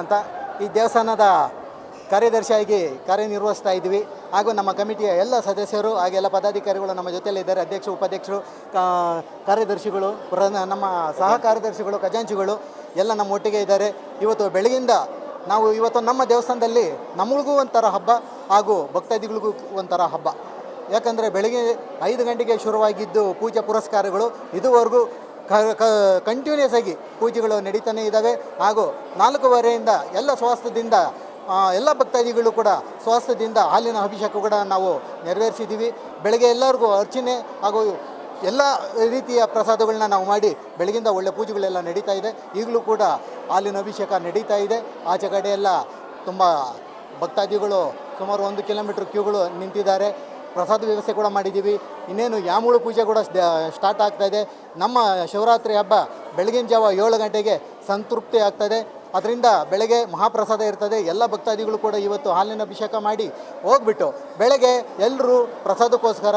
ಅಂತ ಈ ದೇವಸ್ಥಾನದ ಕಾರ್ಯದರ್ಶಿಯಾಗಿ ಕಾರ್ಯನಿರ್ವಹಿಸ್ತಾ ಇದ್ದೀವಿ. ಹಾಗೂ ನಮ್ಮ ಕಮಿಟಿಯ ಎಲ್ಲ ಸದಸ್ಯರು ಹಾಗೆಲ್ಲ ಪದಾಧಿಕಾರಿಗಳು ನಮ್ಮ ಜೊತೆಯಲ್ಲಿದ್ದಾರೆ. ಅಧ್ಯಕ್ಷರು, ಉಪಾಧ್ಯಕ್ಷರು, ಕಾರ್ಯದರ್ಶಿಗಳು, ನಮ್ಮ ಸಹ ಕಾರ್ಯದರ್ಶಿಗಳು, ಖಜಾಂಚಿಗಳು ಎಲ್ಲ ನಮ್ಮ ಒಟ್ಟಿಗೆ ಇದ್ದಾರೆ. ಇವತ್ತು ಬೆಳಗಿಂದ ನಾವು ನಮ್ಮ ದೇವಸ್ಥಾನದಲ್ಲಿ ನಮಗೂ ಒಂಥರ ಹಬ್ಬ ಹಾಗೂ ಭಕ್ತಾದಿಗಳಿಗೂ ಒಂಥರ ಹಬ್ಬ. ಯಾಕಂದರೆ ಬೆಳಗ್ಗೆ 5 ಗಂಟೆಗೆ ಶುರುವಾಗಿದ್ದು ಪೂಜೆ ಪುರಸ್ಕಾರಗಳು ಇದುವರೆಗೂ ಕಂಟಿನ್ಯೂಸ್ ಆಗಿ ಪೂಜೆಗಳು ನಡೀತಾನೆ ಇದ್ದಾವೆ. ಹಾಗೂ 4:15ರಿಂದ ಎಲ್ಲ ಸ್ವಾಸ್ಥ್ಯದಿಂದ ಎಲ್ಲ ಭಕ್ತಾದಿಗಳು ಕೂಡ ಸ್ವಾಸ್ಥ್ಯದಿಂದ ಹಾಲಿನ ಅಭಿಷೇಕ ಕೂಡ ನಾವು ನೆರವೇರಿಸಿದ್ದೀವಿ. ಬೆಳಗ್ಗೆ ಎಲ್ಲರಿಗೂ ಅರ್ಚನೆ ಹಾಗೂ ಎಲ್ಲ ರೀತಿಯ ಪ್ರಸಾದಗಳನ್ನ ನಾವು ಮಾಡಿ ಬೆಳಗಿಂದ ಒಳ್ಳೆ ಪೂಜೆಗಳೆಲ್ಲ ನಡೀತಾ ಇದೆ. ಈಗಲೂ ಕೂಡ ಹಾಲಿನ ಅಭಿಷೇಕ ನಡೀತಾ ಇದೆ. ಆಚೆ ಕಡೆ ಎಲ್ಲ ತುಂಬ ಭಕ್ತಾದಿಗಳು ಸುಮಾರು 1 ಕಿಲೋಮೀಟ್ರ್ ಕ್ಯೂಗಳು ನಿಂತಿದ್ದಾರೆ. ಪ್ರಸಾದ ವ್ಯವಸ್ಥೆ ಕೂಡ ಮಾಡಿದ್ದೀವಿ. ಇನ್ನೇನು ಯಾಮೂಳು ಪೂಜೆ ಕೂಡ ಸ್ಟಾರ್ಟ್ ಆಗ್ತಾಯಿದೆ. ನಮ್ಮ ಶಿವರಾತ್ರಿ ಹಬ್ಬ ಬೆಳಗಿನ ಜಾವ 7 ಗಂಟೆಗೆ ಸಂತೃಪ್ತಿ ಆಗ್ತದೆ. ಅದರಿಂದ ಬೆಳಗ್ಗೆ ಮಹಾಪ್ರಸಾದ ಇರ್ತದೆ. ಎಲ್ಲ ಭಕ್ತಾದಿಗಳು ಕೂಡ ಇವತ್ತು ಹಾಲಿನ ಅಭಿಷೇಕ ಮಾಡಿ ಹೋಗ್ಬಿಟ್ಟು ಬೆಳಗ್ಗೆ ಎಲ್ಲರೂ ಪ್ರಸಾದಕ್ಕೋಸ್ಕರ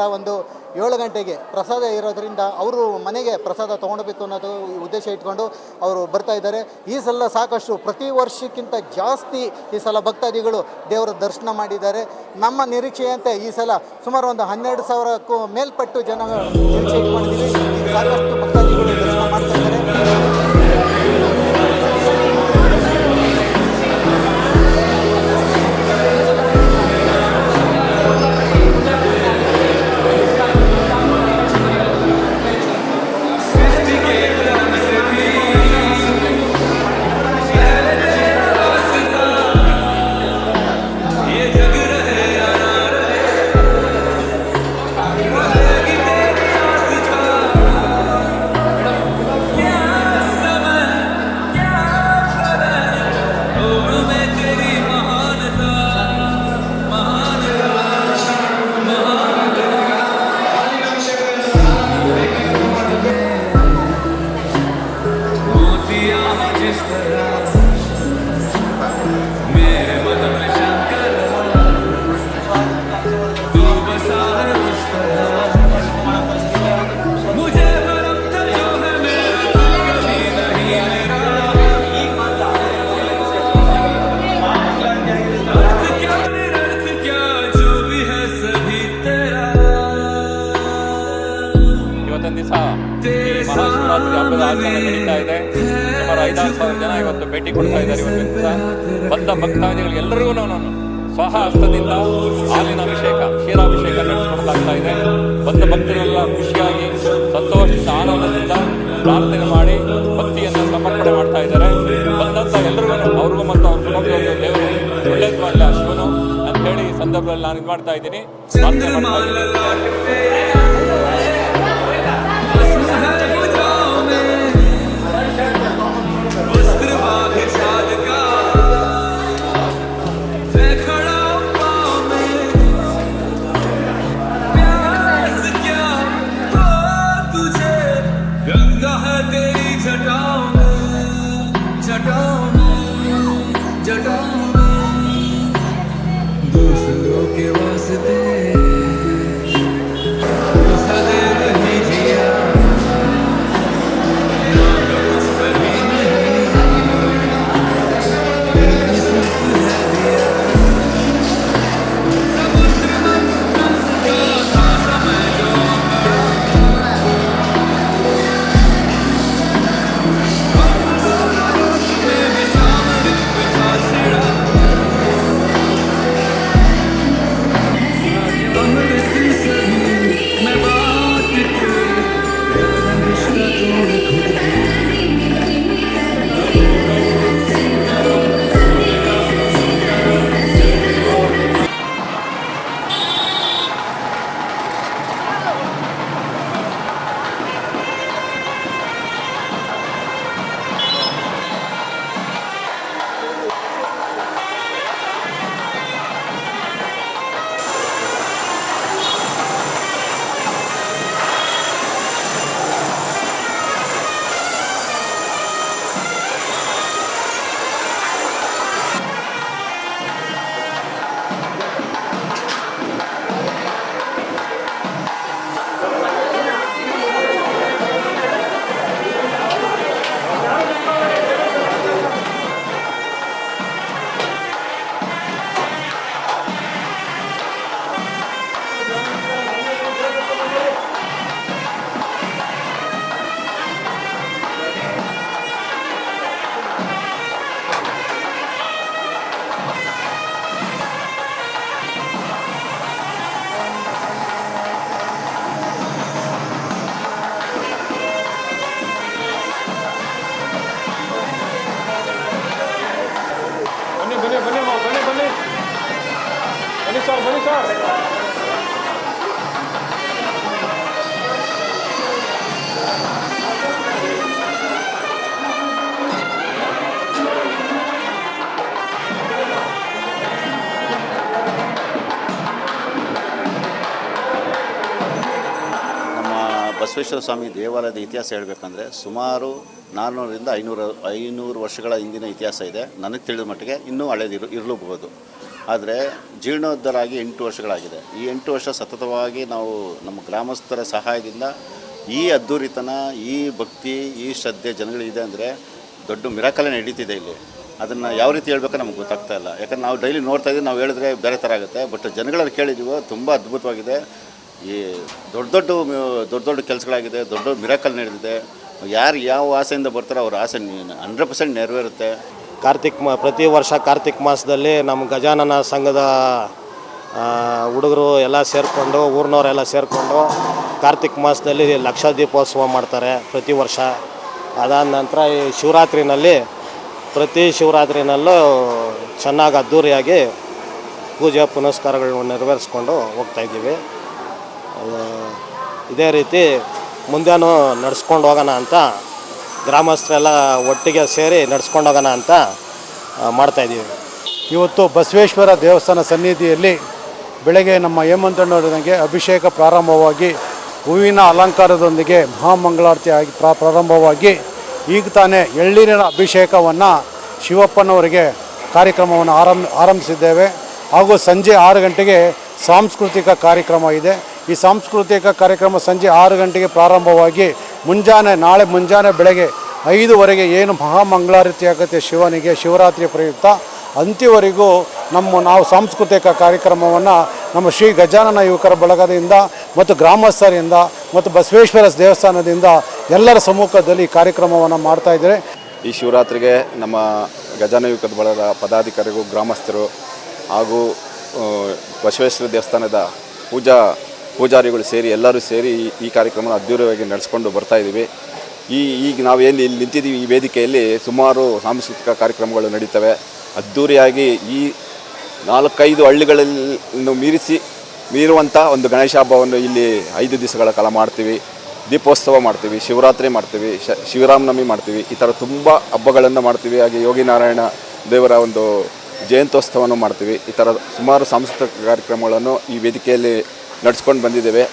7 ಗಂಟೆಗೆ ಪ್ರಸಾದ ಇರೋದರಿಂದ ಅವರು ಮನೆಗೆ ಪ್ರಸಾದ ತೊಗೊಳ್ಬೇಕು ಅನ್ನೋದು ಉದ್ದೇಶ ಇಟ್ಕೊಂಡು ಅವರು ಬರ್ತಾ ಇದ್ದಾರೆ. ಈ ಸಲ ಸಾಕಷ್ಟು ಪ್ರತಿ ವರ್ಷಕ್ಕಿಂತ ಜಾಸ್ತಿ ಈ ಸಲ ಭಕ್ತಾದಿಗಳು ದೇವರ ದರ್ಶನ ಮಾಡಿದ್ದಾರೆ. ನಮ್ಮ ನಿರೀಕ್ಷೆಯಂತೆ ಈ ಸಲ ಸುಮಾರು 12,000ಕ್ಕೂ ಮೇಲ್ಪಟ್ಟು ಜನ ನಿರೀಕ್ಷೆ ಇಟ್ಕೊಂಡಿದ್ದೀವಿ. ಸಾಕಷ್ಟು ಭಕ್ತಾದಿಗಳು ದರ್ಶನ ಮಾಡ್ತಾ ಇದ್ದಾರೆ. ಈ ಮಹಾಶಿವರಾತ್ರಿ ಹಬ್ಬದ ಆಚರಣೆ ನಡೀತಾ ಇದೆ. ಸುಮಾರು 5,000 ಜನ ಇವತ್ತು ಭೇಟಿ ಕೊಡ್ತಾ ಇದ್ದಾರೆ. ಇವತ್ತಿನ ಬಂದ ಭಕ್ತಾದಿಗಳು ಎಲ್ಲರಿಗೂ ನಾನು ಸ್ವಹ ಹಸ್ತದಿಂದ ಹಾಲಿನ ಅಭಿಷೇಕ, ಕ್ಷೀರಾಭಿಷೇಕ ನಡೆಸಿಕೊಡಲಾಗ್ತಾ ಇದೆ. ಬಂದ ಭಕ್ತರೆಲ್ಲ ಖುಷಿಯಾಗಿ ಸಂತೋಷದಿಂದ ಆನಂದದಿಂದ ಪ್ರಾರ್ಥನೆ ಮಾಡಿ ಭಕ್ತಿಯನ್ನು ಸಮರ್ಪಣೆ ಮಾಡ್ತಾ ಇದ್ದಾರೆ. ಬಂದಂಥ ಎಲ್ಲರಿಗೂ ಅವ್ರಿಗೂ ಮತ್ತು ಅವ್ರ ಕುಟುಂಬದವ್ರಿಗೂ ದೇವರು ಒಳ್ಳೇದು ಮಾಡಲ್ಲ ಶಿವನು ಅಂತ ಹೇಳಿ ಈ ಸಂದರ್ಭದಲ್ಲಿ ನಾನು ಇದು ಮಾಡ್ತಾ ಇದ್ದೀನಿ, ಪ್ರಾರ್ಥನೆ ಮಾಡ್ತಾ ಇದ್ದೀನಿ. ಬಸವೇಶ್ವರ ಸ್ವಾಮಿ ದೇವಾಲಯದ ಇತಿಹಾಸ ಹೇಳಬೇಕಂದ್ರೆ ಸುಮಾರು 400ರಿಂದ 500 ವರ್ಷಗಳ ಹಿಂದಿನ ಇತಿಹಾಸ ಇದೆ. ನನಗೆ ತಿಳಿದ ಮಟ್ಟಿಗೆ ಇನ್ನೂ ಹಳೇದು ಇರಲೂಬಹುದು. ಆದರೆ ಜೀರ್ಣೋದ್ಧಾರ ಆಗಿ 8 ವರ್ಷಗಳಾಗಿದೆ. ಈ 8 ವರ್ಷ ಸತತವಾಗಿ ನಾವು ನಮ್ಮ ಗ್ರಾಮಸ್ಥರ ಸಹಾಯದಿಂದ ಈ ಅದ್ಧೂರಿತನ, ಈ ಭಕ್ತಿ, ಈ ಶ್ರದ್ಧೆ ಜನಗಳಿದೆ ಅಂದರೆ ದೊಡ್ಡ ಮಿರಾಕಲೇ ನಡೀತಿದೆ ಇಲ್ಲಿ. ಅದನ್ನು ಯಾವ ರೀತಿ ಹೇಳ್ಬೇಕು ನಮಗೆ ಗೊತ್ತಾಗ್ತಾ ಇಲ್ಲ. ಯಾಕಂದ್ರೆ ನಾವು ಡೈಲಿ ನೋಡ್ತಾ ಇದ್ದೀವಿ, ನಾವು ಹೇಳಿದ್ರೆ ಬೇರೆ ಥರ ಆಗುತ್ತೆ. ಬಟ್ ಜನಗಳಲ್ಲಿ ಕೇಳಿದ್ದೀವೋ ತುಂಬ ಅದ್ಭುತವಾಗಿದೆ. ಈ ದೊಡ್ಡ ಕೆಲಸಗಳಾಗಿದೆ, ದೊಡ್ಡ ಮಿರಾಕಲ್ ನಡೆದಿದೆ. ಯಾರು ಯಾವ ಆಸೆಯಿಂದ ಬರ್ತಾರೋ ಅವ್ರ ಆಸೆ 100% ನೆರವೇರುತ್ತೆ. ಪ್ರತಿ ವರ್ಷ ಕಾರ್ತಿಕ್ ಮಾಸದಲ್ಲಿ ನಮ್ಮ ಗಜಾನನ ಸಂಘದ ಹುಡುಗರು ಎಲ್ಲ ಸೇರಿಕೊಂಡು, ಊರಿನವರೆಲ್ಲ ಸೇರಿಕೊಂಡು ಕಾರ್ತಿಕ್ ಮಾಸದಲ್ಲಿ ಲಕ್ಷ ದೀಪೋತ್ಸವ ಮಾಡ್ತಾರೆ ಪ್ರತಿ ವರ್ಷ. ಅದಾದ ನಂತರ ಈ ಪ್ರತಿ ಶಿವರಾತ್ರಿನಲ್ಲೂ ಚೆನ್ನಾಗಿ ಅದ್ಧೂರಿಯಾಗಿ ಪೂಜೆ ಪುನಸ್ಕಾರಗಳನ್ನು ನೆರವೇರಿಸ್ಕೊಂಡು ಹೋಗ್ತಾಯಿದ್ದೀವಿ. ಇದೇ ರೀತಿ ಮುಂದೇನೂ ನಡೆಸ್ಕೊಂಡು ಹೋಗೋಣ ಅಂತ ಗ್ರಾಮಸ್ಥರೆಲ್ಲ ಒಟ್ಟಿಗೆ ಸೇರಿ ನಡೆಸ್ಕೊಂಡು ಹೋಗೋಣ ಅಂತ ಮಾಡ್ತಾಯಿದ್ದೀವಿ. ಇವತ್ತು ಬಸವೇಶ್ವರ ದೇವಸ್ಥಾನ ಸನ್ನಿಧಿಯಲ್ಲಿ ಬೆಳಗ್ಗೆ ನಮ್ಮ ಹೇಮಂತಣ್ಣವರಿಗೆ ಅಭಿಷೇಕ ಪ್ರಾರಂಭವಾಗಿ ಹೂವಿನ ಅಲಂಕಾರದೊಂದಿಗೆ ಮಹಾಮಂಗಳಾರತಿ ಆಗಿ ಪ್ರಾರಂಭವಾಗಿ ಈಗ ತಾನೇ ಎಳ್ನೀರಿನ ಅಭಿಷೇಕವನ್ನು ಶಿವಪ್ಪನವರಿಗೆ ಕಾರ್ಯಕ್ರಮವನ್ನು ಆರಂಭಿಸಿದ್ದೇವೆ. ಹಾಗೂ ಸಂಜೆ 6 ಗಂಟೆಗೆ ಸಾಂಸ್ಕೃತಿಕ ಕಾರ್ಯಕ್ರಮ ಇದೆ. ಈ ಸಾಂಸ್ಕೃತಿಕ ಕಾರ್ಯಕ್ರಮ ಸಂಜೆ 6 ಗಂಟೆಗೆ ಪ್ರಾರಂಭವಾಗಿ ನಾಳೆ ಮುಂಜಾನೆ ಬೆಳಗ್ಗೆ 5ವರೆಗೆ ಏನು ಮಹಾಮಂಗಳಾರತಿ ಆಗುತ್ತೆ ಶಿವನಿಗೆ ಶಿವರಾತ್ರಿ ಪ್ರಯುಕ್ತ ಅಂತ್ಯವರೆಗೂ ನಾವು ಸಾಂಸ್ಕೃತಿಕ ಕಾರ್ಯಕ್ರಮವನ್ನು ನಮ್ಮ ಶ್ರೀ ಗಜಾನನ ಯುವಕರ ಬಳಗದಿಂದ ಮತ್ತು ಗ್ರಾಮಸ್ಥರಿಂದ ಮತ್ತು ಬಸವೇಶ್ವರ ದೇವಸ್ಥಾನದಿಂದ ಎಲ್ಲರ ಸಮ್ಮುಖದಲ್ಲಿ ಕಾರ್ಯಕ್ರಮವನ್ನು ಮಾಡ್ತಾಯಿದ್ದಾರೆ. ಈ ಶಿವರಾತ್ರಿಗೆ ನಮ್ಮ ಗಜಾನ ಯುವಕದ ಬಳಗದ ಪದಾಧಿಕಾರಿಗಳು, ಗ್ರಾಮಸ್ಥರು ಹಾಗೂ ಬಸವೇಶ್ವರ ದೇವಸ್ಥಾನದ ಪೂಜಾರಿಗಳು ಸೇರಿ ಎಲ್ಲರೂ ಸೇರಿ ಈ ಕಾರ್ಯಕ್ರಮನ ಅದ್ದೂರಿಯಾಗಿ ನಡೆಸ್ಕೊಂಡು ಬರ್ತಾಯಿದ್ದೀವಿ. ಈಗ ನಾವೇನು ಇಲ್ಲಿ ನಿಂತಿದ್ದೀವಿ, ಈ ವೇದಿಕೆಯಲ್ಲಿ ಸುಮಾರು ಸಾಂಸ್ಕೃತಿಕ ಕಾರ್ಯಕ್ರಮಗಳು ನಡೀತವೆ. ಅದ್ದೂರಿಯಾಗಿ ಈ 4-5 ಹಳ್ಳಿಗಳನ್ನು ಮೀರುವಂಥ ಒಂದು ಗಣೇಶ ಹಬ್ಬವನ್ನು ಇಲ್ಲಿ 5 ದಿವಸಗಳ ಕಾಲ ಮಾಡ್ತೀವಿ. ದೀಪೋತ್ಸವ ಮಾಡ್ತೀವಿ, ಶಿವರಾತ್ರಿ ಮಾಡ್ತೀವಿ, ಶಿವರಾಮನವಮಿ ಮಾಡ್ತೀವಿ. ಈ ಥರ ತುಂಬ ಹಬ್ಬಗಳನ್ನು ಮಾಡ್ತೀವಿ. ಹಾಗೆ ಯೋಗಿ ನಾರಾಯಣ ದೇವರ ಒಂದು ಜಯಂತ್ಯೋತ್ಸವವನ್ನು ಮಾಡ್ತೀವಿ. ಈ ಥರ ಸುಮಾರು ಸಾಂಸ್ಕೃತಿಕ ಕಾರ್ಯಕ್ರಮಗಳನ್ನು ಈ ವೇದಿಕೆಯಲ್ಲಿ ನಡೆಸ್ಕೊಂಡು ಬಂದಿದ್ದೇವೆ.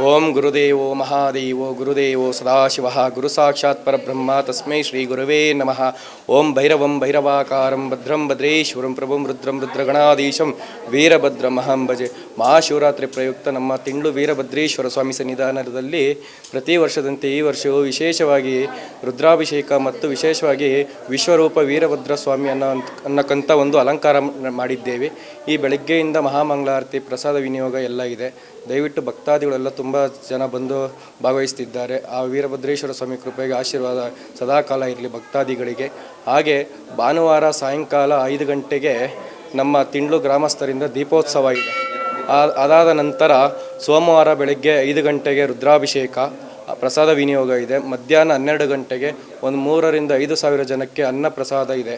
ಓಂ ಗುರುದೇವೋ ಮಹಾದೇವೋ ಗುರುದೇವೋ ಸದಾಶಿವಃ ಗುರು ಸಾಕ್ಷಾತ್ ಪರಬ್ರಹ್ಮ ತಸ್ಮೈ ಶ್ರೀ ಗುರುವೇ ನಮಃ. ಓಂ ಭೈರವಂ ಭೈರವಾಕಾರಂ ಭದ್ರಂ ಭದ್ರೇಶ್ವರಂ ಪ್ರಭುಂ ರುದ್ರಂ ರುದ್ರಗಣಾಧೀಶಂ ವೀರಭದ್ರಮಹಂ ಭಜೆ. ಮಹಾಶಿವರಾತ್ರಿ ಪ್ರಯುಕ್ತ ನಮ್ಮ ತಿಂಗಳು ವೀರಭದ್ರೇಶ್ವರ ಸ್ವಾಮಿ ಸನ್ನಿಧಾನದಲ್ಲಿ ಪ್ರತಿ ವರ್ಷದಂತೆ ಈ ವರ್ಷವೂ ವಿಶೇಷವಾಗಿ ರುದ್ರಾಭಿಷೇಕ ಮತ್ತು ವಿಶೇಷವಾಗಿ ವಿಶ್ವರೂಪ ವೀರಭದ್ರ ಸ್ವಾಮಿ ಅನ್ನಕ್ಕಂಥ ಒಂದು ಅಲಂಕಾರ ಮಾಡಿದ್ದೇವೆ. ಈ ಬೆಳಗ್ಗೆಯಿಂದ ಮಹಾಮಂಗಳಾರತಿ ಪ್ರಸಾದ ವಿನಿಯೋಗ ಎಲ್ಲ ಇದೆ. ದಯವಿಟ್ಟು ಭಕ್ತಾದಿಗಳೆಲ್ಲ ತುಂಬ ಜನ ಬಂದು ಭಾಗವಹಿಸ್ತಿದ್ದಾರೆ. ಆ ವೀರಭದ್ರೇಶ್ವರ ಸ್ವಾಮಿ ಕೃಪೆಗೆ ಆಶೀರ್ವಾದ ಸದಾಕಾಲ ಇರಲಿ ಭಕ್ತಾದಿಗಳಿಗೆ. ಹಾಗೆ ಭಾನುವಾರ ಸಾಯಂಕಾಲ 5 ಗಂಟೆಗೆ ನಮ್ಮ ತಿಂಡ್ಲು ಗ್ರಾಮಸ್ಥರಿಂದ ದೀಪೋತ್ಸವ ಇದೆ. ಅದಾದ ನಂತರ ಸೋಮವಾರ ಬೆಳಗ್ಗೆ 5 ಗಂಟೆಗೆ ರುದ್ರಾಭಿಷೇಕ ಪ್ರಸಾದ ವಿನಿಯೋಗ ಇದೆ. ಮಧ್ಯಾಹ್ನ 12 ಗಂಟೆಗೆ ಒಂದು 3,000 ರಿಂದ 5,000 ಜನಕ್ಕೆ ಅನ್ನ ಪ್ರಸಾದ ಇದೆ,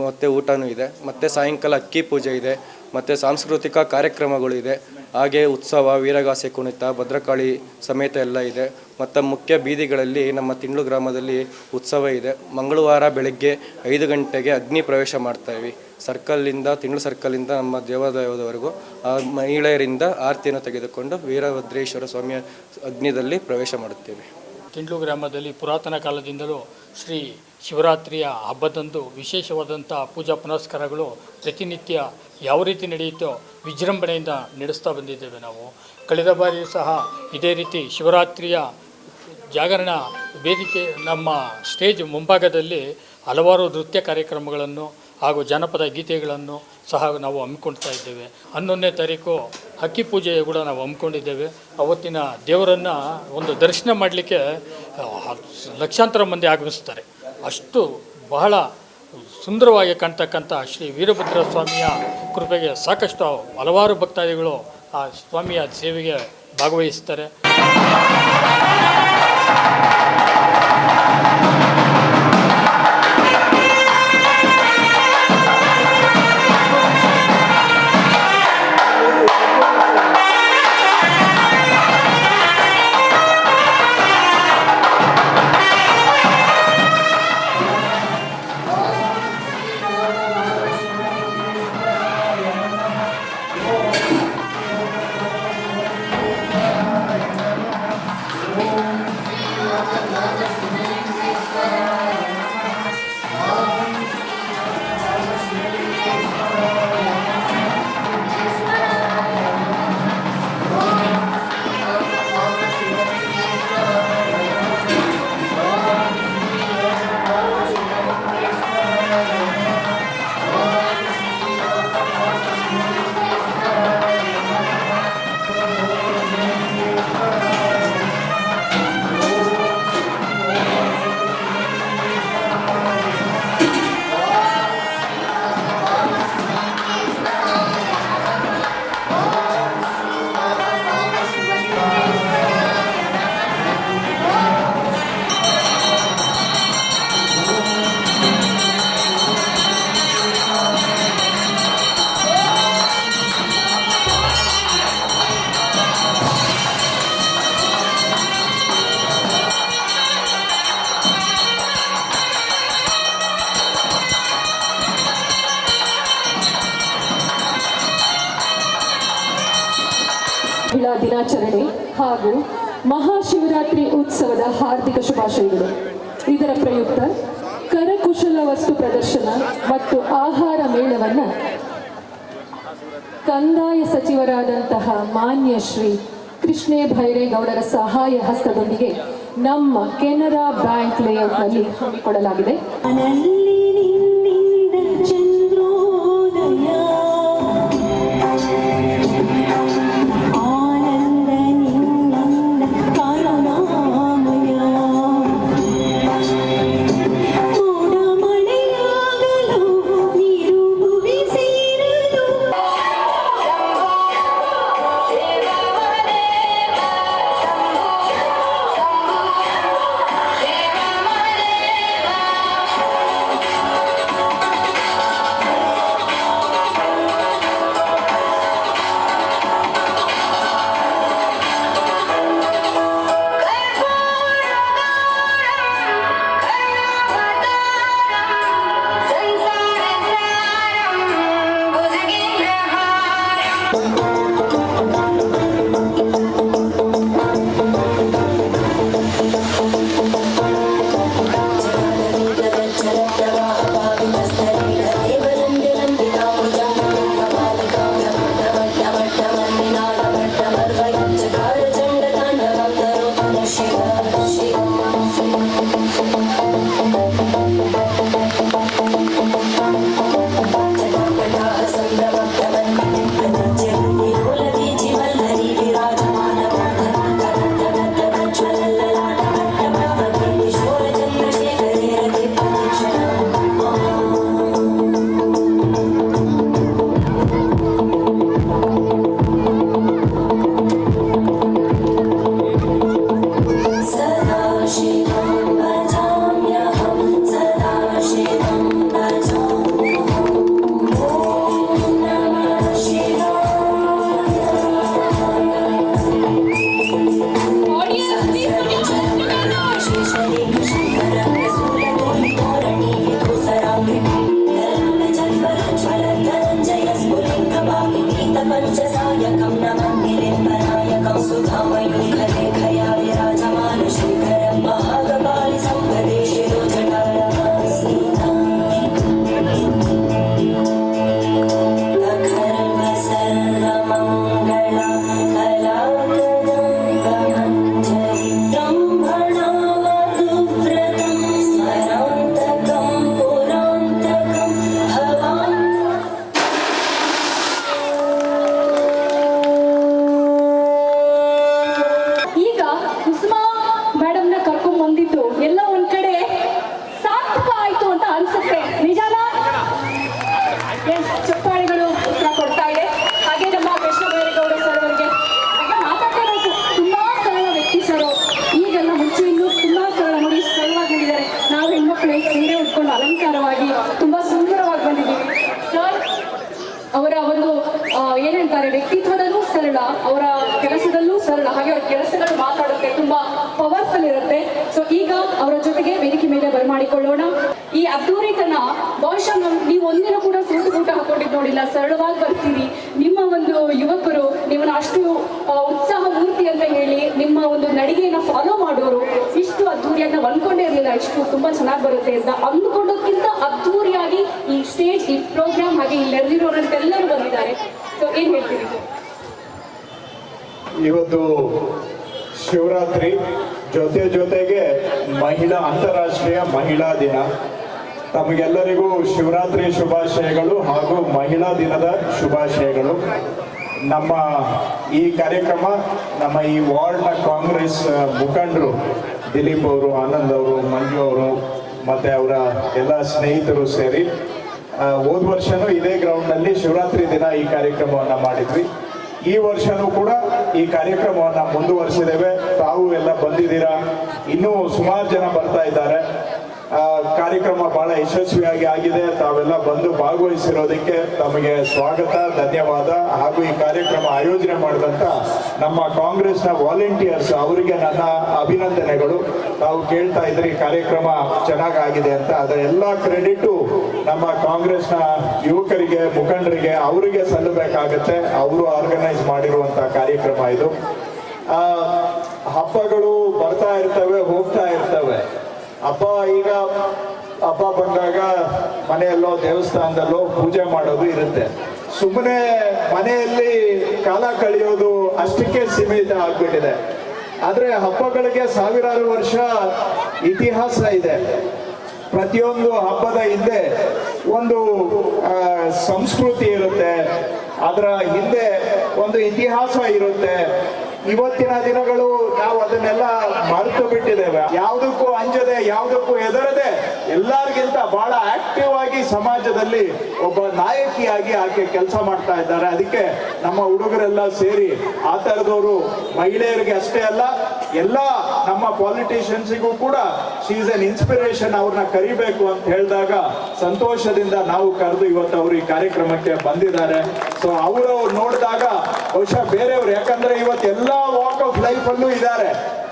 ಮತ್ತು ಊಟನೂ ಇದೆ. ಮತ್ತು ಸಾಯಂಕಾಲ ಅಕ್ಕಿ ಪೂಜೆ ಇದೆ, ಮತ್ತು ಸಾಂಸ್ಕೃತಿಕ ಕಾರ್ಯಕ್ರಮಗಳು ಇದೆ. ಹಾಗೆ ಉತ್ಸವ, ವೀರಗಾಸೆ ಕುಣಿತ, ಭದ್ರಕಾಳಿ ಸಮೇತ ಎಲ್ಲ ಇದೆ. ಮತ್ತು ಮುಖ್ಯ ಬೀದಿಗಳಲ್ಲಿ ನಮ್ಮ ತಿಂಡ್ಲು ಗ್ರಾಮದಲ್ಲಿ ಉತ್ಸವ ಇದೆ. ಮಂಗಳವಾರ ಬೆಳಗ್ಗೆ 5 ಗಂಟೆಗೆ ಅಗ್ನಿ ಪ್ರವೇಶ ಮಾಡ್ತಾಯಿವಿ. ಸರ್ಕಲ್ಲಿಂದ ತಿಂಡ್ಲು ಸರ್ಕಲಿಂದ ನಮ್ಮ ದೇವಾಲಯದವರೆಗೂ ಮಹಿಳೆಯರಿಂದ ಆರತಿಯನ್ನು ತೆಗೆದುಕೊಂಡು ವೀರಭದ್ರೇಶ್ವರ ಸ್ವಾಮಿಯ ಅಗ್ನಿದಲ್ಲಿ ಪ್ರವೇಶ ಮಾಡುತ್ತೇವೆ. ತಿಂಡ್ಲು ಗ್ರಾಮದಲ್ಲಿ ಪುರಾತನ ಕಾಲದಿಂದಲೂ ಶ್ರೀ ಶಿವರಾತ್ರಿಯ ಹಬ್ಬದಂದು ವಿಶೇಷವಾದಂಥ ಪೂಜಾ ಪುನಸ್ಕಾರಗಳು ಪ್ರತಿನಿತ್ಯ ಯಾವ ರೀತಿ ನಡೆಯುತ್ತೋ ವಿಜೃಂಭಣೆಯಿಂದ ನಡೆಸ್ತಾ ಬಂದಿದ್ದೇವೆ. ನಾವು ಕಳೆದ ಬಾರಿಯೂ ಸಹ ಇದೇ ರೀತಿ ಶಿವರಾತ್ರಿಯ ಜಾಗರಣ ವೇದಿಕೆ ನಮ್ಮ ಸ್ಟೇಜ್ ಮುಂಭಾಗದಲ್ಲಿ ಹಲವಾರು ನೃತ್ಯ ಕಾರ್ಯಕ್ರಮಗಳನ್ನು ಹಾಗೂ ಜಾನಪದ ಗೀತೆಗಳನ್ನು ಸಹ ನಾವು ಹಮ್ಮಿಕೊಳ್ತಾ ಇದ್ದೇವೆ. 11ನೇ ತಾರೀಕು ಅಕ್ಕಿ ಪೂಜೆ ಕೂಡ ನಾವು ಹಮ್ಮಿಕೊಂಡಿದ್ದೇವೆ. ಅವತ್ತಿನ ದೇವರನ್ನು ಒಂದು ದರ್ಶನ ಮಾಡಲಿಕ್ಕೆ ಲಕ್ಷಾಂತರ ಮಂದಿ ಆಗಮಿಸ್ತಾರೆ. ಅಷ್ಟು ಬಹಳ ಸುಂದರವಾಗಿ ಕಾಣ್ತಕ್ಕಂಥ ಶ್ರೀ ವೀರಭದ್ರ ಸ್ವಾಮಿಯ ಕೃಪೆಗೆ ಸಾಕಷ್ಟು ಹಲವಾರು ಭಕ್ತಾದಿಗಳು ಆ ಸ್ವಾಮಿಯ ಸೇವೆಗೆ ಭಾಗವಹಿಸ್ತಾರೆ. ಮಹಿಳಾ ದಿನಾಚರಣೆ ಹಾಗೂ ಮಹಾಶಿವರಾತ್ರಿ ಉತ್ಸವದ ಹಾರ್ದಿಕ ಶುಭಾಶಯಗಳು. ಇದರ ಪ್ರಯುಕ್ತ ಕರಕುಶಲ ವಸ್ತು ಪ್ರದರ್ಶನ ಮತ್ತು ಆಹಾರ ಮೇಳವನ್ನು ಕಂದಾಯ ಸಚಿವರಾದಂತಹ ಮಾನ್ಯ ಶ್ರೀ ಕೃಷ್ಣೇ ಭೈರೇಗೌಡರ ಸಹಾಯ ಹಸ್ತದೊಂದಿಗೆ ನಮ್ಮ ಕೆನರಾ ಬ್ಯಾಂಕ್ ಲೇಔಟ್ನಲ್ಲಿ ಹಮ್ಮಿಕೊಳ್ಳಲಾಗಿದೆ. ಅವರು ಏನಂತಾರೆ, ವ್ಯಕ್ತಿತ್ವದಲ್ಲೂ ಸರಳ, ಅವರ ಕೆಲಸದಲ್ಲೂ ಸರಳ, ಹಾಗೆ ಅವ್ರ ಕೆಲಸಗಳು ಮಾತಾಡುತ್ತೆ ತುಂಬಾ ಪವರ್ಫುಲ್ ಇರುತ್ತೆ. ಸೊ ಈಗ ಅವರ ಜೊತೆಗೆ ವೇದಿಕೆ ಮೇಲೆ ಬರಮಾಡಿಕೊಳ್ಳೋಣ. ಈ ಅದ್ದೂರಿತನ ಬಹುಶಃ ನೀವು ಒಂದಿನ ಕೂಡ ಸೂಟು ಊಟ ಹಾಕೊಂಡಿದ್ದು ನೋಡಿಲ್ಲ. ಸರಳವಾಗಿ ಬರ್ತೀರಿ. ನಿಮ್ಮ ಒಂದು ಯುವಕರು ನಿಮ್ಮನ್ನ ಅಷ್ಟು ಉತ್ಸಾಹ ಮೂರ್ತಿ ಅಂತ ಹೇಳಿ ನಿಮ್ಮ ಒಂದು ನಡಿಗೆಯನ್ನ ಫಾಲೋ ಮಾಡೋರು ಇಷ್ಟು ಅದ್ದೂರಿಯಾಗಿ ಅಂದ್ಕೊಂಡೇ ಇರಲಿಲ್ಲ, ಇಷ್ಟು ತುಂಬಾ ಚೆನ್ನಾಗಿ ಬರುತ್ತೆ ಅಂತ. ಅಂದ್ಕೊಂಡೋಕ್ಕಿಂತ ಅದ್ದೂರಿಯಾಗಿ ಈ ಸ್ಟೇಜ್, ಈ ಪ್ರೋಗ್ರಾಮ್, ಹಾಗೆ ಇಲ್ಲಿ ನೆರೆದಿರೋರೆಲ್ಲರೂ ಬಂದಿದ್ದಾರೆ. ಸೊ ಏನ್ ಹೇಳ್ತೀರಿ ಸರ್? ಇವತ್ತು ಶಿವರಾತ್ರಿ ಜೊತೆಗೆ ಅಂತಾರಾಷ್ಟ್ರೀಯ ಮಹಿಳಾ ದಿನ. ತಮಗೆಲ್ಲರಿಗೂ ಶಿವರಾತ್ರಿ ಶುಭಾಶಯಗಳು ಹಾಗೂ ಮಹಿಳಾ ದಿನದ ಶುಭಾಶಯಗಳು. ನಮ್ಮ ಈ ಕಾರ್ಯಕ್ರಮ ನಮ್ಮ ಈ ವಾರ್ಡ್ನ ಕಾಂಗ್ರೆಸ್ ಮುಖಂಡರು ದಿಲೀಪ್ ಅವರು, ಆನಂದ್ ಅವರು, ಮಂಜು ಅವರು ಮತ್ತು ಅವರ ಎಲ್ಲ ಸ್ನೇಹಿತರು ಸೇರಿ ಹೋದ ವರ್ಷನೂ ಇದೇ ಗ್ರೌಂಡ್ನಲ್ಲಿ ಶಿವರಾತ್ರಿ ದಿನ ಈ ಕಾರ್ಯಕ್ರಮವನ್ನು ಮಾಡಿದ್ವಿ. ಈ ವರ್ಷನೂ ಕೂಡ ಈ ಕಾರ್ಯಕ್ರಮವನ್ನು ಮುಂದುವರಿಸಿದ್ದೇವೆ. ತಾವು ಎಲ್ಲ ಬಂದಿದ್ದೀರಾ, ಇನ್ನೂ ಸುಮಾರು ಜನ ಬರ್ತಾ ಇದ್ದಾರೆ. ಕಾರ್ಯಕ್ರಮ ಬಹಳ ಯಶಸ್ವಿಯಾಗಿ ಆಗಿದೆ. ತಾವೆಲ್ಲ ಬಂದು ಭಾಗವಹಿಸಿರೋದಕ್ಕೆ ತಮಗೆ ಸ್ವಾಗತ, ಧನ್ಯವಾದ. ಹಾಗೂ ಈ ಕಾರ್ಯಕ್ರಮ ಆಯೋಜನೆ ಮಾಡಿದಂಥ ನಮ್ಮ ಕಾಂಗ್ರೆಸ್ನ ವಾಲಂಟಿಯರ್ಸ್ ಅವರಿಗೆ ನನ್ನ ಅಭಿನಂದನೆಗಳು. ತಾವು ಕೇಳ್ತಾ ಇದ್ರಿ ಕಾರ್ಯಕ್ರಮ ಚೆನ್ನಾಗಾಗಿದೆ ಅಂತ, ಅದರ ಎಲ್ಲ ಕ್ರೆಡಿಟು ನಮ್ಮ ಕಾಂಗ್ರೆಸ್ನ ಯುವಕರಿಗೆ, ಮುಖಂಡರಿಗೆ, ಅವರಿಗೆ ಸಲ್ಲಬೇಕಾಗತ್ತೆ. ಅವರು ಆರ್ಗನೈಸ್ ಮಾಡಿರುವಂಥ ಕಾರ್ಯಕ್ರಮ ಇದು. ಹಬ್ಬಗಳು ಬರ್ತಾ ಇರ್ತವೆ, ಹೋಗ್ತಾ ಇರ್ತವೆ. ಈಗ ಹಬ್ಬ ಬಂದಾಗ ಮನೆಯಲ್ಲೋ ದೇವಸ್ಥಾನದಲ್ಲೋ ಪೂಜೆ ಮಾಡೋದು ಇರುತ್ತೆ. ಸುಮ್ಮನೆ ಮನೆಯಲ್ಲಿ ಕಾಲ ಕಳೆಯೋದು ಅಷ್ಟಕ್ಕೆ ಸೀಮಿತ ಆಗ್ಬಿಟ್ಟಿದೆ. ಆದ್ರೆ ಹಬ್ಬಗಳಿಗೆ ಸಾವಿರಾರು ವರ್ಷ ಇತಿಹಾಸ ಇದೆ. ಪ್ರತಿಯೊಂದು ಹಬ್ಬದ ಹಿಂದೆ ಒಂದು ಸಂಸ್ಕೃತಿ ಇರುತ್ತೆ, ಅದರ ಹಿಂದೆ ಒಂದು ಇತಿಹಾಸ ಇರುತ್ತೆ. ಇವತ್ತಿನ ದಿನಗಳು ನಾವು ಅದನ್ನೆಲ್ಲ ಮರೆತು ಬಿಟ್ಟಿದ್ದೇವೆ. ಯಾವುದಕ್ಕೂ ಅಂಜದೆ, ಯಾವುದಕ್ಕೂ ಹೆದರದೆ, ಎಲ್ಲರಿಗಿಂತ ಬಹಳ ಆಕ್ಟಿವ್ ಆಗಿ ಸಮಾಜದಲ್ಲಿ ಒಬ್ಬ ನಾಯಕಿಯಾಗಿ ಆಕೆ ಕೆಲಸ ಮಾಡ್ತಾ ಇದ್ದಾರೆ. ಅದಕ್ಕೆ ನಮ್ಮ ಹುಡುಗರೆಲ್ಲ ಸೇರಿ ಆ ಥರದವರು ಮಹಿಳೆಯರಿಗೆ ಅಷ್ಟೇ ಅಲ್ಲ, ಎಲ್ಲ ನಮ್ಮ ಪಾಲಿಟಿಷಿಯನ್ಸಿಗೂ ಕೂಡ ಶಿ ಈಸ್ ಎನ್ ಇನ್ಸ್ಪಿರೇಷನ್. ಅವ್ರನ್ನ ಕರಿಬೇಕು ಅಂತ ಹೇಳಿದಾಗ ಸಂತೋಷದಿಂದ ನಾವು ಕರೆದು ಇವತ್ತು ಅವರು ಈ ಕಾರ್ಯಕ್ರಮಕ್ಕೆ ಬಂದಿದ್ದಾರೆ. ಸೊ ಅವರು ನೋಡಿದಾಗ ಬಹುಶಃ ಬೇರೆಯವರು, ಯಾಕಂದ್ರೆ ಇವತ್ತು ಎಲ್ಲ ವಾಕ್ ಆಫ್ ಲೈಫ್ ಅಲ್ಲೂ ಇದ್ದಾರೆ.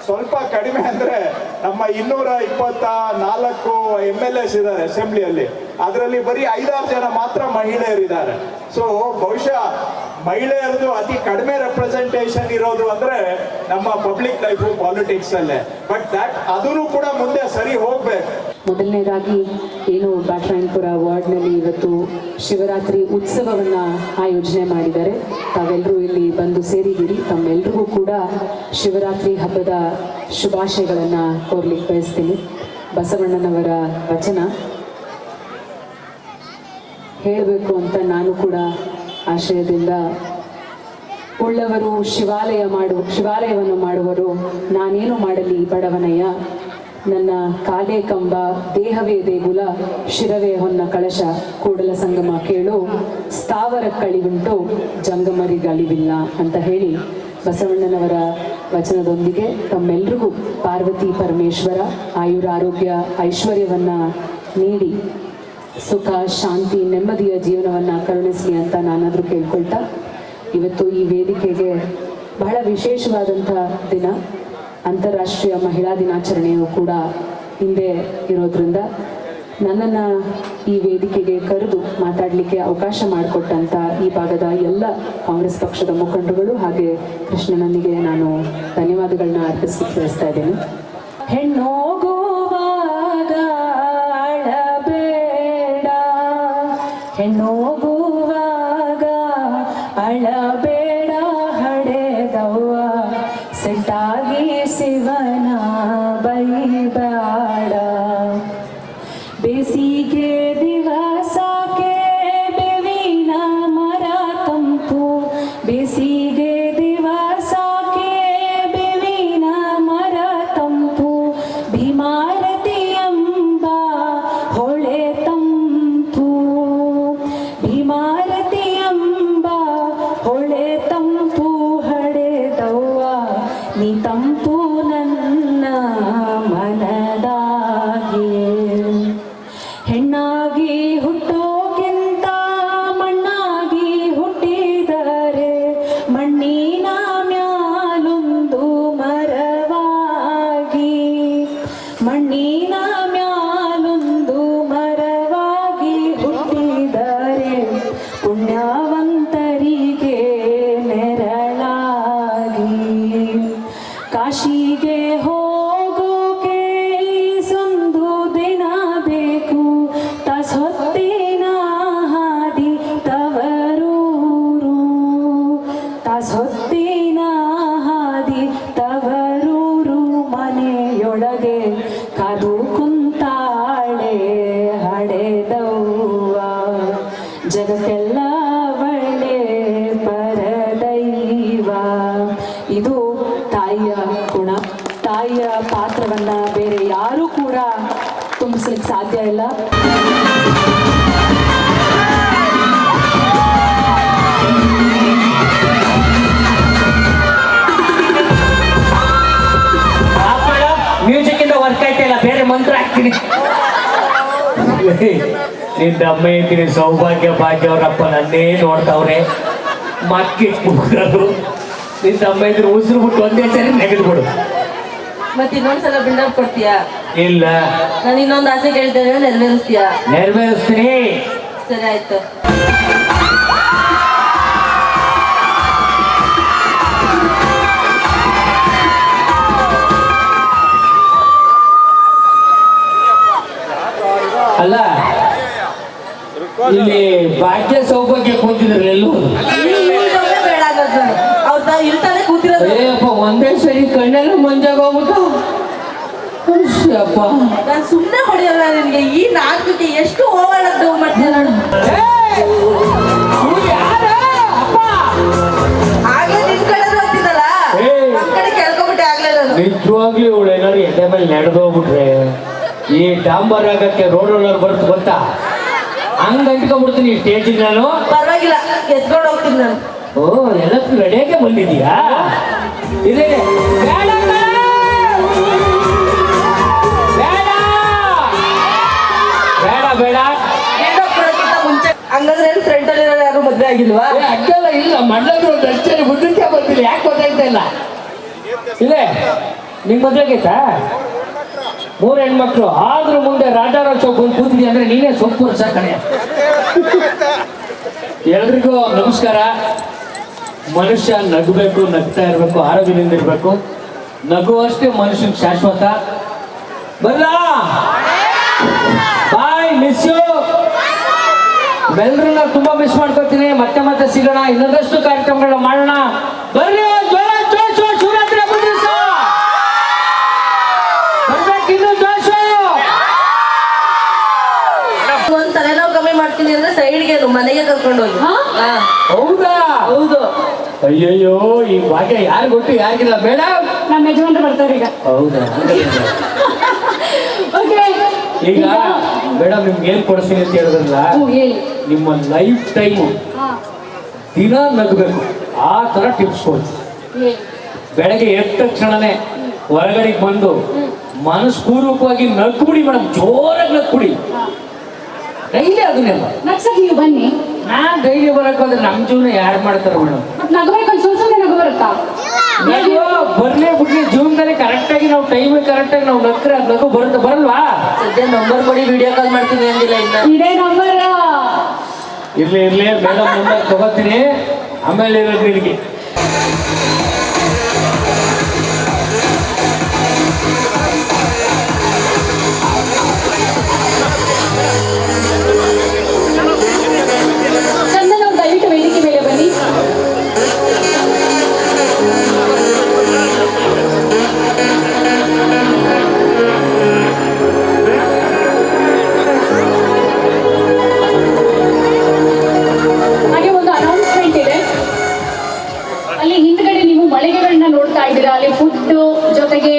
ಸ್ವಲ್ಪ ಕಡಿಮೆ ಅಂದ್ರೆ ನಮ್ಮ 224 MLAs ಇದ್ದಾರೆ ಅಸೆಂಬ್ಲಿಯಲ್ಲಿ, ಅದರಲ್ಲಿ ಬರೀ 5-6 ಜನ ಮಾತ್ರ ಮಹಿಳೆಯರಿದ್ದಾರೆ. ಸೊ ಬಹುಶಃ ಮಹಿಳೆಯರದು ಅತಿ ಕಡಿಮೆ ರೆಪ್ರೆಸೆಂಟೇಷನ್ ಇರೋದು ಅಂದ್ರೆ ನಮ್ಮ ಪಬ್ಲಿಕ್ ಲೈಫು, ಪಾಲಿಟಿಕ್ಸ್ ಅಲ್ಲೇ. ಬಟ್ ಅದನ್ನು ಕೂಡ ಮುಂದೆ ಸರಿ ಹೋಗ್ಬೇಕು. ಮೊದಲನೇದಾಗಿ ಏನು ಬ್ಯಾಟ್ರಾಯನ್ಪುರ ವಾರ್ಡ್ನಲ್ಲಿ ಇವತ್ತು ಶಿವರಾತ್ರಿ ಉತ್ಸವವನ್ನು ಆಯೋಜನೆ ಮಾಡಿದ್ದಾರೆ. ತಾವೆಲ್ಲರೂ ಇಲ್ಲಿ ಬಂದು ಸೇರಿದ್ದೀರಿ. ತಮ್ಮೆಲ್ಲರಿಗೂ ಕೂಡ ಶಿವರಾತ್ರಿ ಹಬ್ಬದ ಶುಭಾಶಯಗಳನ್ನು ಕೋರ್ಲಿಕ್ಕೆ ಬಯಸ್ತೀನಿ. ಬಸವಣ್ಣನವರ ವಚನ ಹೇಳಬೇಕು ಅಂತ ನಾನು ಕೂಡ ಆಶಯದಿಂದ, ಉಳ್ಳವರು ಶಿವಾಲಯವನ್ನು ಮಾಡುವರು, ನಾನೇನು ಮಾಡಲಿ ಬಡವನಯ್ಯ, ನನ್ನ ಕಾಲೇ ಕಂಬ ದೇಹವೇ ದೇಗುಲ, ಶಿರವೇ ಹೊನ್ನ ಕಳಶ, ಕೂಡಲ ಸಂಗಮ ಕೇಳು, ಸ್ಥಾವರ ಕಳಿವುಂಟು ಜಂಗಮರಿಗಳಿವಿಲ್ಲ ಅಂತ ಹೇಳಿ ಬಸವಣ್ಣನವರ ವಚನದೊಂದಿಗೆ ತಮ್ಮೆಲ್ರಿಗೂ ಪಾರ್ವತಿ ಪರಮೇಶ್ವರ ಆಯುರಾರೋಗ್ಯ ಐಶ್ವರ್ಯವನ್ನು ನೀಡಿ ಸುಖ, ಶಾಂತಿ, ನೆಮ್ಮದಿಯ ಜೀವನವನ್ನು ಕರುಣಿಸಲಿ ಅಂತ ನಾನಾದರೂ ಕೇಳ್ಕೊಳ್ತಾ, ಇವತ್ತು ಈ ವೇದಿಕೆಗೆ ಬಹಳ ವಿಶೇಷವಾದಂಥ ದಿನ, ಅಂತಾರಾಷ್ಟ್ರೀಯ ಮಹಿಳಾ ದಿನಾಚರಣೆಯು ಕೂಡ ಹಿಂದೆ ಇರೋದ್ರಿಂದ ನನ್ನನ್ನು ಈ ವೇದಿಕೆಗೆ ಕರೆದು ಮಾತಾಡಲಿಕ್ಕೆ ಅವಕಾಶ ಮಾಡಿಕೊಟ್ಟಂಥ ಈ ಭಾಗದ ಎಲ್ಲ ಕಾಂಗ್ರೆಸ್ ಪಕ್ಷದ ಮುಖಂಡರುಗಳು ಹಾಗೆ ಕೃಷ್ಣನನಿಗೆ ನಾನು ಧನ್ಯವಾದಗಳನ್ನ ಅರ್ಪಿಸಲಿಕ್ಕೆ ಬಯಸ್ತಾ ಇದ್ದೇನೆ. ಹೆಣ್ಣೋಗುವಾಗ ಅಳಬೇಡ, ಹೆಣ್ಣೋಗುವಾಗ ಅಳಬೇಡ, ಹಡೆದವ್ವ ಸಿಟ್ಟಾಗಿ ಶಿವನ ಬೈಬೇಡ, ಬೇಸಿಗೆ ದಿವಸಕ್ಕೆ ಬೇವಿನ ಮರ ತಂಪು, ಬೇಸಿಗೆ ದಿವಸಕ್ಕೆ ಬೇವಿನ ಮರ ತಂಪು, ಭೀಮಾರತಿ ಎಂಬ ಹೊಳೆ ತಂಪು, ಭೀಮಾರತಿ ಎಂಬ ಹೊಳೆ ತಂಪು, ಹಡೆದವ್ವ ನೀ ತಂಪು ನನ್ನ ಮನದಾಗಿ, ಹೆಣ್ಣಾಗಿ ಹುಟ್ಟೋಕ್ಕಿಂತ ಮಣ್ಣಾಗಿ ಹುಟ್ಟಿ ಇದು ತಾಯಿಯ ಗುಣ. ತಾಯಿಯ ಪಾತ್ರವನ್ನ ಬೇರೆ ಯಾರೂ ಕೂಡ ತುಂಬಿಸ್ಲಿಕ್ಕೆ ಸಾಧ್ಯ ಇಲ್ಲ. ಮ್ಯೂಸಿಕ್ ಇಂದ ವರ್ಕ್ ಆಯ್ತಿಲ್ಲ, ಬೇರೆ ಮಂತ್ರ ಹಾಕ್ತೀನಿ. ನಿನ್ನ ಅಮ್ಮ ಇದ್ದೀನಿ ಸೌಭಾಗ್ಯ ಭಾಗ್ಯ ಅವರಪ್ಪ ನನ್ನೇ ನೋಡ್ತಾವ್ರೆ. ಮಕ್ಕಿಟ್ಬಿಡ್ರು ನಿನ್ನ ಅಮ್ಮ ಇದ್ರೆ ಉಸಿರು ಬಿಟ್ಟು ಒಂದೇ ಸರಿ ನೆಗೆದ್ಬಿಡು. ಮತ್ತೆ ಇನ್ನೊಂದ್ಸಲ ಬಿಲ್ಡಪ್ ಕೊಡ್ತೀಯಾ? ಇಲ್ಲ, ನಾನು ಇನ್ನೊಂದು ಆಸೆ ಕೇಳ್ತೇನೆ, ನೆರವೇರಿಸ್ತೀಯಾ? ನೆರವೇರಿಸ್ತೀನಿ. ಸರಿ ಆಯ್ತು. ಅಲ್ಲ, ಇಲ್ಲಿ ಭಾಗ್ಯ ಸೌಭಾಗ್ಯ ಕೂತಿದ್ರಲ್ಲ ಎಲ್ಲೂ ಬೇಡ ಅವ್ರ ಇರ್ತಾನೆ ಕೂತಿರೋದು. ಅಯ್ಯಪ್ಪ ಒಂದೇ ಸರಿ ಕಣ್ಣೆಲ್ಲ ಮಂಜಾಗ ಹೋಗ್ಬಿಟ್ಟು ನಾನು ಸುಮ್ಮನೆ ಹೊಡೆಯಲ್ಲ ನಿನ್ಗೆ. ಈ ನಾಟಕಕ್ಕೆ ಎಷ್ಟು ಹೋಗಾಡದ್ದು ಮಾಡ್ತೀಯ ನಾನು. ಆಗ್ಲೇ ನಿನ್ ಕಡೆ ಹೋಗ್ತಿದ್ದಲ್ಲ, ನಮ್ ಕಡೆ ಕೇಳ್ಕೊಬಿಟ್ಟೆ ಆಗ್ಲೇ ನಾನು. ನಿಜವಾಗ್ಲೂ ಇವಳು ಏನಾದ್ರು ಎದೆ ಮೇಲೆ ನಡೆದೋಗ್ಬಿಟ್ರೆ ಈ ಡಾಂಬರ್ ಆಗಕ್ಕೆ ರೋಡ್ ರೋಲರ್ ಬರುತ್ತೆ ಗೊತ್ತಾ, ಹಂಗ ಇಟ್ಕೊಂಡ್ಬಿಡ್ತೀನಿ ಸ್ಟೇಜಿಗೆ ನಾನು. ಪರವಾಗಿಲ್ಲ, ಎತ್ಕೊಂಡು ಹೋಗ್ತೀನಿ ನಾನು. ಓ, ಎಲ್ಲಕ್ಕೂ ರೆಡಿಯಾಗೆ ಬಂದಿದೀಯಾ? ಇದೆ ಬೇಡ ಬೇಡ ಮುಂಚೆ ಹಂಗಂದ್ರೆ ಫ್ರಂಟ್ ಅಲ್ಲಿ ಯಾರು ಮದ್ವೆ ಆಗಿಲ್ವಾ? ಅಡ್ಡೆಲ್ಲ ಇಲ್ಲ, ಮಡ್ಲಾದ್ರು ಒಂದು ಅಷ್ಟೇ ಮುಂದಕ್ಕೆ ಬರ್ತೀನಿ. ಯಾಕೆ ಗೊತ್ತಾಗ್ತಾ ಇಲ್ಲ? ಇಲ್ಲೇ ನಿಂಗೆ ಮದ್ವೆ ಆಗೈತಾ? 3 ಹೆಣ್ಮಕ್ಳು ಆದ್ರೂ ಮುಂದೆ ರಾಜಾರಾವ್ ಚೌಕ್ ಬಂದು ಕೂತಿದ್ಯಾ ಅಂದ್ರೆ ನೀನೇ ಸೊಪ್ಪು ವರ್ಷ ಕಣೆ. ಎಲ್ರಿಗೂ ನಮಸ್ಕಾರ. ಮನುಷ್ಯ ನಗಬೇಕು, ನಗ್ತಾ ಇರಬೇಕು, ಆರೋಗ್ಯದಿಂದ ಇರಬೇಕು. ನಗುವಷ್ಟೇ ಮನುಷ್ಯನಿಗೆ ಶಾಶ್ವತ. ಬಲ್ಲ ಬಾಯ್, ಮಿಸ್ ಯು. ಎಲ್ಲರನ್ನ ತುಂಬಾ ಮಿಸ್ ಮಾಡ್ಕೊತೀನಿ. ಮತ್ತೆ ಮತ್ತೆ ಸಿಗೋಣ, ಇನ್ನೊಂದಷ್ಟು ಕಾರ್ಯಕ್ರಮಗಳನ್ನ ಮಾಡೋಣ. ಬರ್ಲಿ ಶಿವರಾತ್ರಿ ಹಬ್ಬದ ದಿವಸ ಬರ್ಬೇಕಿನ್ನು ಜೋಶು. ಒಂದ್ ತಲೆನೋವು ಕಮ್ಮಿ ಮಾಡ್ತೀನಿ ಅಂದ್ರೆ ಸೈಡ್ಗೆ ಮನೆಗೆ ಕರ್ಕೊಂಡು ಹೋಗಿ. ಹೌದಾ? ಹೌದು. ಅಯ್ಯಯ್ಯೋ, ಈ ಭಾಗ್ಯ ಯಾರು ಗೊತ್ತು ಯಾರಿಗಿಲ್ಲ. ಬೇಡ, ನಮ್ಮ ಯಜಮಾನ್ರು ಬರ್ತಾರೆ ಈಗ. ಹೌದಾ? ಈಗ ಮೇಡಮ್ ನಿಮ್ಗೆ ಏನ್ ಕೊಡಿಸ್ತೀನಿ ಅಂತ ಹೇಳಿದ್ರಲ್ಲ, ನಿಮ್ಮ ಲೈಫ್ ಟೈಮು ದಿನ ನಗಬೇಕು ಆ ತರ ಟಿಪ್ಸ್ ಕೊಡ್ತೀನಿ. ಬೆಳಗ್ಗೆ ಎದ್ದ ತಕ್ಷಣನೇ ಹೊರಗಡೆಗೆ ಬಂದು ಮನಸ್ಪೂರ್ವಕವಾಗಿ ನಗ್ಬಿಡಿ ಮೇಡಮ್, ಜೋರಾಗಿ ನಗ್ಬಿಡಿ. ಡೈಲಿ ಅದನ್ನೆಲ್ಲ ನಗ್ಸಕ್ ನೀವು ಬನ್ನಿ. ನಾನ್ ಡೈಲಿ ಬರಕ್ ಹೋದ್ರೆ ನಮ್ ಜೀವನ ಯಾರು ಮಾಡ್ತಾರ ಮೇಡಮ್? ನಗಬೇಕು ಸುಮ್ಮನೆ ನಗು ಬರುತ್ತಾ? ಬರ್ಲೇ ಬಿಡ್ಲಿ, ಜೀವನದಲ್ಲಿ ಕರೆಕ್ಟಾಗಿ ನಾವು ಟೈಮಿಗೆ ಕರೆಕ್ಟಾಗಿ ನಾವು ನಗ್ರೆ ಅದು ನಗು ಬರುತ್ತೆ. ಬರಲ್ವಾ? ಸದ್ಯ ನಂಬರ್ ಕೊಡಿ, ವಿಡಿಯೋ ಕಾಲ್ ಮಾಡ್ತೀನಿ ಅಂದಿಲ್ಲ ಇನ್ನ. ಇದೇ ನಂಬರ್. ಇರ್ಲಿ ಮೇಡಮ್ ನಂಬರ್ ತಗೋತೀನಿ, ಆಮೇಲೆ ಇರೋದು ನಿನಗೆ. ಚಂದನ್ ಅವ್ರು ದಯವಿಟ್ಟು ವೇದಿಕೆ ಮೇಲೆ ಬನ್ನಿ. ಹಾಗೆ ಒಂದು ಅನೌನ್ಸ್ಮೆಂಟ್ ಇದೆ. ಅಲ್ಲಿ ಹಿಂದ್ಗಡೆ ನೀವು ಮಳಿಗೆಗಳನ್ನ ನೋಡ್ತಾ ಇದ್ದೀರಾ. ಅಲ್ಲಿ ಫುಡ್ ಜೊತೆಗೆ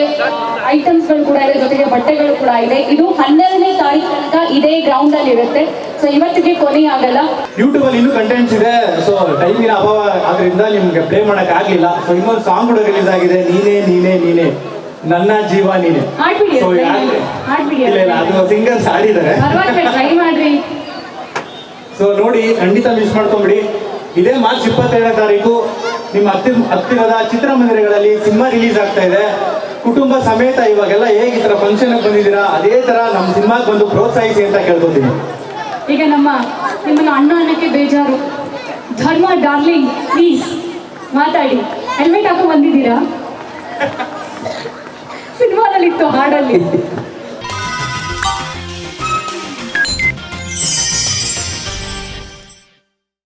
ಐಟಮ್ಸ್ಗಳು ಕೂಡ ಇದೆ, ಜೊತೆಗೆ ಬಟ್ಟೆಗಳು ಕೂಡ ಇದೆ. ಇದು 12ನೇ ತಾರೀಕು ತನಕ ಇದೇ ಗ್ರೌಂಡ್ ಅಲ್ಲಿ ಇರುತ್ತೆ. ಸೊ ಇವತ್ತಿಗೆ ಕೊನೆ ಆಗಲ್ಲ. ಯೂಟ್ಯೂಬ್ ಅಲ್ಲಿ ಇನ್ನೂ ಕಂಟೆಂಟ್ಸ್ ಇದೆ. ಸೊ ಟೈಮಿನ ಅಭಾವ ಆದ್ರಿಂದ ನಿಮ್ಗೆ ಪ್ಲೇ ಮಾಡಕ್ ಆಗ್ಲಿಲ್ಲ. ಸೊ ಇನ್ನೊಂದು ಸಾಂಗ್ ಕೂಡ ರಿಲೀಸ್ ಆಗಿದೆ, ನೀನೇ ನೀನೇ ನೀನೇ ನನ್ನ ಜೀವ ನೀನೆ. ಇಲ್ಲ, ಅದು ಸಿಂಗರ್ಸ್ ಹಾಡಿದ್ದಾರೆ. ಟ್ರೈ ಮಾಡ್ರಿ. ಸೊ ನೋಡಿ, ಖಂಡಿತ ಮಿಸ್ ಮಾಡ್ಕೊಂಬಿಡಿ. ಇದೇ ಮಾರ್ಚ್ 22ನೇ ತಾರೀಕು ನಿಮ್ಮ ಹತ್ತಿರದ ಚಿತ್ರಮಂದಿರಗಳಲ್ಲಿ ಸಿನಿಮಾ ರಿಲೀಸ್ ಆಗ್ತಾ ಇದೆ. ಕುಟುಂಬ ಸಮೇತ ಇವಾಗೆಲ್ಲ ಹೇಗೆ ಈ ತರ ಫಂಕ್ಷನ್ ಬಂದಿದ್ದೀರಾ, ಅದೇ ತರ ನಮ್ಮ ಸಿನಿಮಾಗೆ ಬಂದು ಪ್ರೋತ್ಸಾಹಿಸಿ ಅಂತ ಕೇಳ್ಕೊತೀನಿ. ಈಗ ನಿಮ್ಮನ್ನು ಅಣ್ಣ ಅನ್ನಕ್ಕೆ ಬೇಜಾರು. ಧರ್ಮ ಡಾರ್ಲಿಂಗ್, ಪ್ಲೀಸ್ ಮಾತಾಡಿ. ಹೆಲ್ಮೆಟ್ ಹಾಕೋ ಬಂದಿದ್ದೀರಾ? ಸಿನಿಮಾದಲ್ಲಿತ್ತು ಹಾಡಲ್ಲಿ.